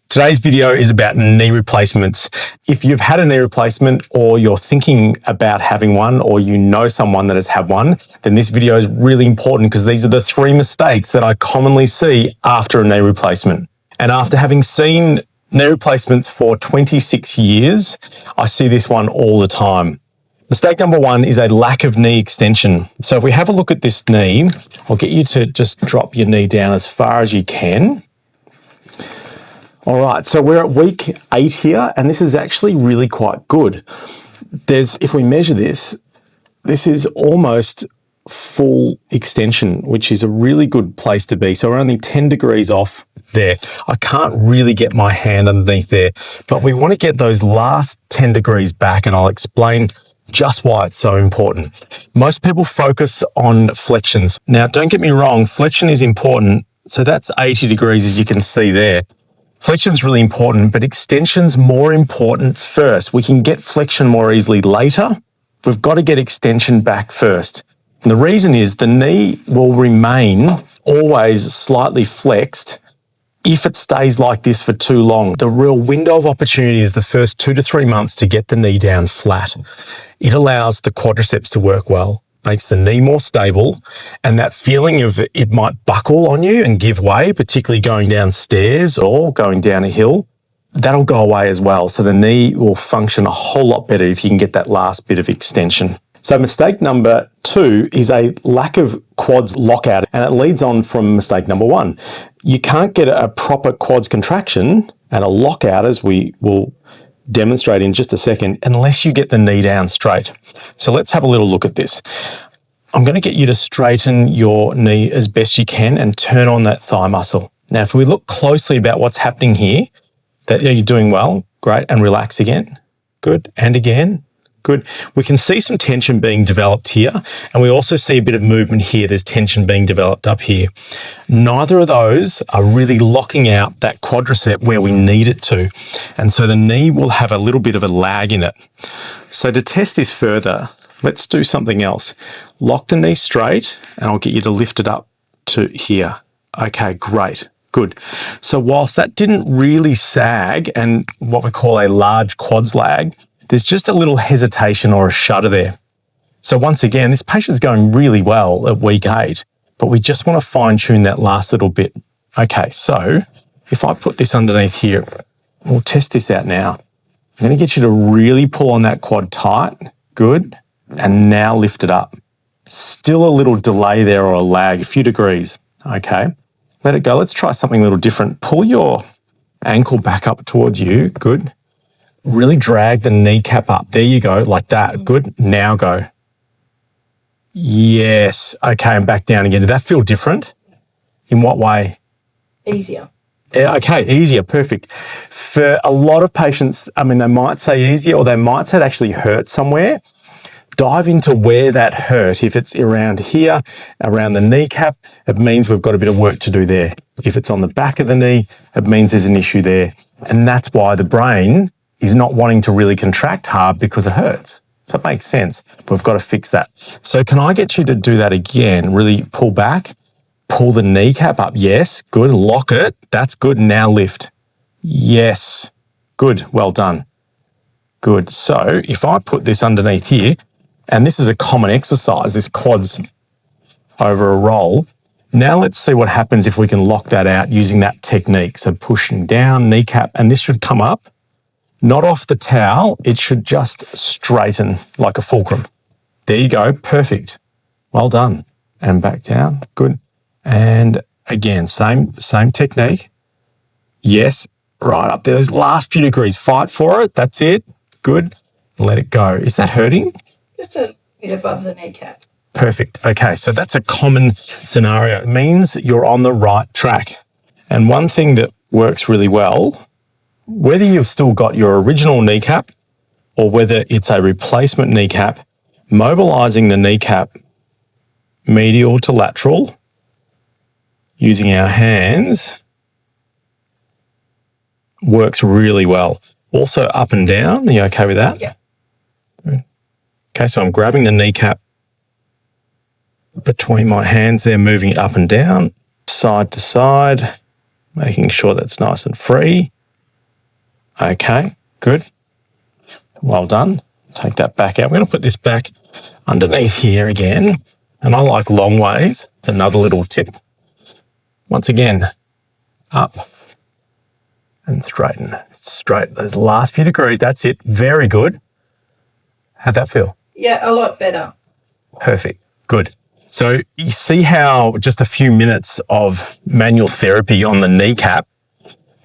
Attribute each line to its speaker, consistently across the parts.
Speaker 1: Today's video is about knee replacements. If you've had a knee replacement or you're thinking about having one or you know someone that has had one, then this video is really important because these are the 3 mistakes that I commonly see after a knee replacement. And after having seen knee replacements for 26 years, I see this one all the time. Mistake number 1 is a lack of knee extension. So if we have a look at this knee, I'll get you to just drop your knee down as far as you can. All right, so we're at week 8 here, and this is actually really quite good. If we measure this, this is almost full extension, which is a really good place to be. So we're only 10 degrees off there. I can't really get my hand underneath there, but we want to get those last 10 degrees back, and I'll explain just why it's so important. Most people focus on flexions. Now, don't get me wrong, flexion is important. So that's 80 degrees, as you can see there. Flexion's really important, but extension's more important first. We can get flexion more easily later. We've got to get extension back first. And the reason is the knee will remain always slightly flexed if it stays like this for too long. The real window of opportunity is the first 2 to 3 months to get the knee down flat. It allows the quadriceps to work well, makes the knee more stable, and that feeling of it might buckle on you and give way, particularly going down stairs or going down a hill, that'll go away as well. So the knee will function a whole lot better if you can get that last bit of extension. So mistake number 2 is a lack of quads lockout, and it leads on from mistake number 1. You can't get a proper quads contraction and a lockout, as we will demonstrate in just a second, unless you get the knee down straight. So let's have a little look at this. I'm going to get you to straighten your knee as best you can and turn on that thigh muscle. Now, if we look closely about what's happening here, that you're doing well, great, and relax again, good, and again, good. We can see some tension being developed here, and we also see a bit of movement here. There's tension being developed up here. Neither of those are really locking out that quadricep where we need it to, and so the knee will have a little bit of a lag in it. So to test this further, let's do something else. Lock the knee straight, and I'll get you to lift it up to here. Okay, great. Good. So whilst that didn't really sag and what we call a large quads lag, there's just a little hesitation or a shudder there. So once again, this patient's going really well at week 8, but we just want to fine tune that last little bit. Okay, so if I put this underneath here, we'll test this out now. I'm going to get you to really pull on that quad tight. Good. And now lift it up. Still a little delay there or a lag, a few degrees. Okay, let it go. Let's try something a little different. Pull your ankle back up towards you. Good. Really drag the kneecap up. There you go, like that. Good. Now go. Yes. Okay, and back down again. Did that feel different? In what way?
Speaker 2: Easier.
Speaker 1: Okay, easier. Perfect. For a lot of patients, they might say easier or they might say it actually hurts somewhere. Dive into where that hurt. If it's around here, around the kneecap, it means we've got a bit of work to do there. If it's on the back of the knee, it means there's an issue there. And that's why the brain is not wanting to really contract hard because it hurts. So it makes sense, but we've got to fix that. So can I get you to do that again? Really pull back, pull the kneecap up. Yes, good. Lock it. That's good. Now lift. Yes, good. Well done. Good. So if I put this underneath here, and this is a common exercise, this quads over a roll. Now let's see what happens if we can lock that out using that technique. So pushing down, kneecap, and this should come up. Not off the towel, it should just straighten like a fulcrum. There you go, perfect. Well done. And back down, good. And again, same technique. Yes, right up there, those last few degrees, fight for it, that's it, good. Let it go. Is that hurting?
Speaker 2: Just a bit above the kneecap.
Speaker 1: Perfect, okay, so that's a common scenario. It means you're on the right track. And one thing that works really well, whether you've still got your original kneecap or whether it's a replacement kneecap, mobilizing the kneecap medial to lateral using our hands works really well. Also up and down, are you okay with that?
Speaker 2: Yeah.
Speaker 1: Okay, so I'm grabbing the kneecap between my hands there, moving it up and down, side to side, making sure that's nice and free. Okay, good. Well done. Take that back out. We're going to put this back underneath here again. And I like long ways. It's another little tip. Once again, up and straighten. Straight those last few degrees. That's it. Very good. How'd that feel?
Speaker 2: Yeah, a lot better.
Speaker 1: Perfect. Good. So you see how just a few minutes of manual therapy on the kneecap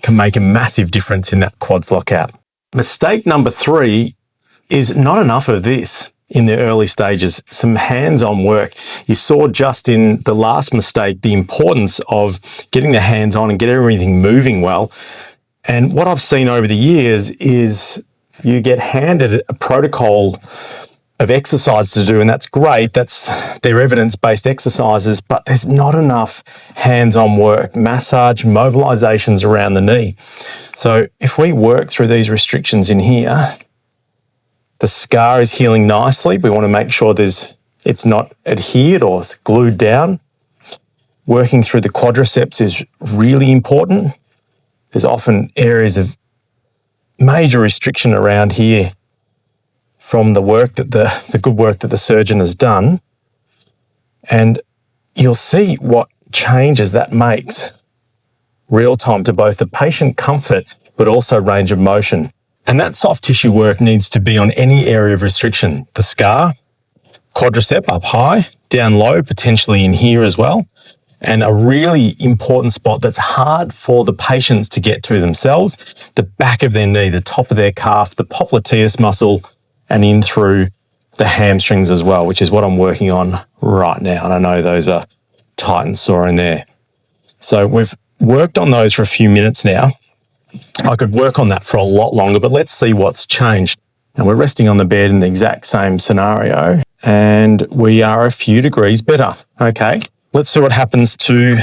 Speaker 1: can make a massive difference in that quads lockout. Mistake number 3 is not enough of this in the early stages. Some hands-on work. You saw just in the last mistake the importance of getting the hands on and get everything moving well. And what I've seen over the years is you get handed a protocol of exercise to do, and that's great. That's their evidence-based exercises, but there's not enough hands-on work, massage, mobilizations around the knee. So if we work through these restrictions in here, the scar is healing nicely. We want to make sure it's not adhered or glued down. Working through the quadriceps is really important. There's often areas of major restriction around here from the work that the good work that the surgeon has done. And you'll see what changes that makes real time to both the patient comfort, but also range of motion. And that soft tissue work needs to be on any area of restriction. The scar, quadricep up high, down low, potentially in here as well. And a really important spot that's hard for the patients to get to themselves, the back of their knee, the top of their calf, the popliteus muscle, and in through the hamstrings as well, which is what I'm working on right now. And I know those are tight and sore in there. So we've worked on those for a few minutes now. I could work on that for a lot longer, but let's see what's changed. And we're resting on the bed in the exact same scenario, and we are a few degrees better. Okay, let's see what happens to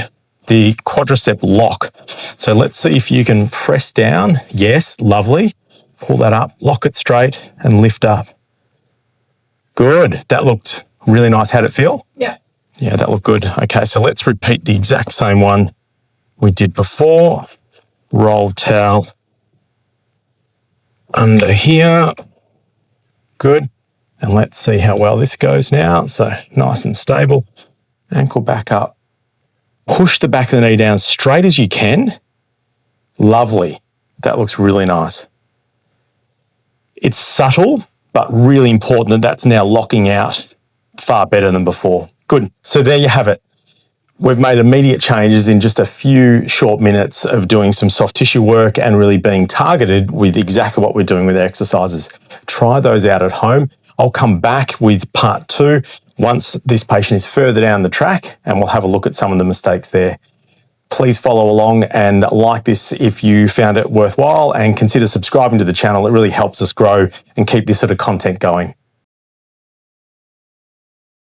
Speaker 1: the quadricep lock. So let's see if you can press down. Yes, lovely. Pull that up, lock it straight, and lift up. Good. That looked really nice. How'd it feel?
Speaker 2: Yeah.
Speaker 1: Yeah, that looked good. Okay, so let's repeat the exact same one we did before. Roll towel under here. Good. And let's see how well this goes now. So nice and stable. Ankle back up. Push the back of the knee down straight as you can. Lovely. That looks really nice. It's subtle, but really important that that's now locking out far better than before. Good. So there you have it. We've made immediate changes in just a few short minutes of doing some soft tissue work and really being targeted with exactly what we're doing with our exercises. Try those out at home. I'll come back with part 2 once this patient is further down the track, and we'll have a look at some of the mistakes there. Please follow along and like this if you found it worthwhile, and consider subscribing to the channel. It really helps us grow and keep this sort of content going.